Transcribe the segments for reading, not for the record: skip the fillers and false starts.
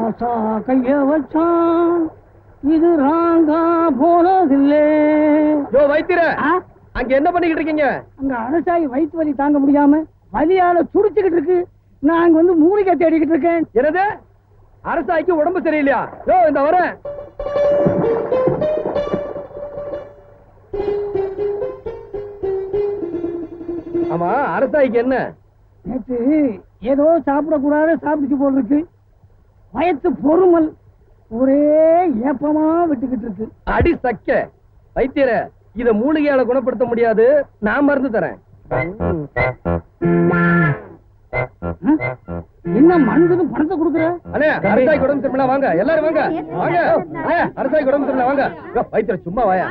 ராசா கைய வச்சான் இது ராங்கா போனதில்லை. யோ வைத்திர, அங்க என்ன பண்ணிக்கிட்டு இருக்கீங்க? அங்க அரசாயி வயிற்று வலி தாங்க முடியாம வலியால துடிச்சுக்கிட்டு இருக்கு. நான் அங்க வந்து மூலிகை தேடிக்கிட்டு இருக்கேன். என்னது? அரசாய்க்கு உடம்பு சரியில்லையா? யோ இந்த வரேன். ஆமா, அரசாய்க்கு என்ன? நேற்று ஏதோ சாப்பிடக்கூடாத சாப்பிட்டு போல் இருக்கு. வயத்து பொறுமல் ஒரே ஏப்பமா விட்டுக்கிட்டு இருக்கு. அடி சக்க வைத்தியர, இத மூலிகையால குணப்படுத்த முடியாது, நான் மருந்து தரேன். என்ன மருந்துன்னு பணத்தை கொடுக்குற? அண்ணே, அரசாய்க்கு உடம்பு சரியில்லை, வாங்க எல்லாரும் வாங்க வாங்க. அண்ணே, அரசாய்க்கு உடம்பு சரியில்லை, வாங்க. வைத்தியர சும்மா வாயா.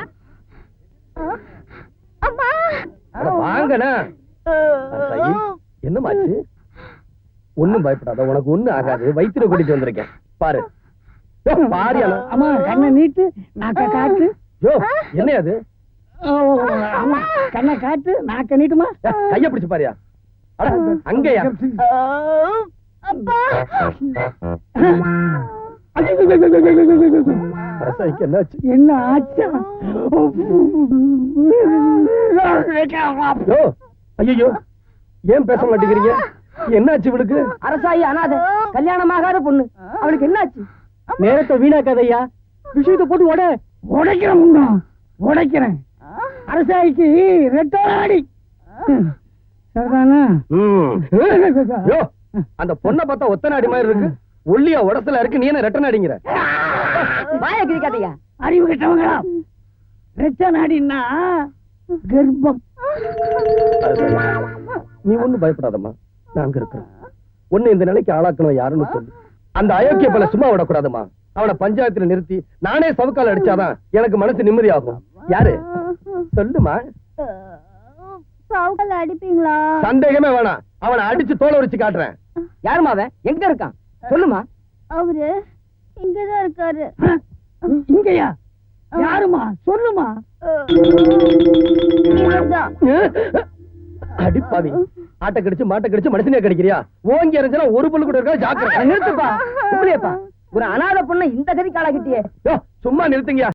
வாங்கண்ணா. என்னமாச்சு? ஒண்ணும் பயப்படாத, உனக்கு ஒண்ணு ஆகாது. வைத்தியரை கூட்டிட்டு வந்திருக்கேன், பாரு. பாரு அம்மா, கண்ணை நீட்டு, நாக்க காட்டு. யோ என்ன அது? ஆமா, கண்ணை காட்டு, நாக்க நீட்டுமா. கைய பிடிச்சு பாரியா. அங்கயா? என்னாச்சு? என்ன ஆச்சா? ஐயோ, ஏன் பேச மாட்டேங்கிறீங்க? என்னாச்சு இவளுக்கு? அரசாயி அனாதை, கல்யாணமாகாத பொண்ணு, அவளுக்கு என்னாச்சு? நேரத்தை வீணாக்காதையா, விஷயத்தை போட்டு உடைக்கிறேன். உடைக்கிறேன். அரசாயிக்கு ரெட்டாடி. அந்த பொண்ணை பார்த்தா ஒத்த நாடி மாதிரி இருக்கு. ஒல்லியா உடத்துல இருக்கு, நீ என்ன ரெட்ட நாடிங்கிற? வாய கிரிக்காதையா, அறிவு கிட்டவங்களா. ரெட்ட நாடின்னா கர்ப்பம். நீ ஒண்ணும் பயப்படாதம்மா, நாங்க இருக்கிறோம். ஒண்ணு இந்த நிலைக்கு ஆளாக்கணும் யாருன்னு சொல்லு. அந்த அயோக்கிய பல சும்மா விடக்கூடாதுமா. அவனை பஞ்சாயத்துல நிறுத்தி நானே சவுக்கால் அடிச்சாதான் எனக்கு மனசு நிம்மதி ஆகும். யாரு சொல்லுமா? சவுக்கால் அடிப்பீங்களா? சந்தேகமே வேணாம், அவனை அடிச்சு தோலை உரிச்சு காட்டுறேன். யாருமா அவன்? எங்க இருக்கான் சொல்லுமா? அவரு இங்கதான் இருக்காரு. இங்கயா? யாருமா சொல்லுமா? அடிப்பாவி, ஆட்டை கடிச்சு மாட்டை கடிச்சு மனுஷனே கிடைக்கிறியா? ஓங்கி அறிஞ்சா ஒரு புல்லு கூட இருக்கா? ஜாக்கிரதை. நிறுத்துப்பா. ஒரு அனாதை பொண்ணை இந்த கதி காலாகிட்டியே. சும்மா நிறுத்துங்க.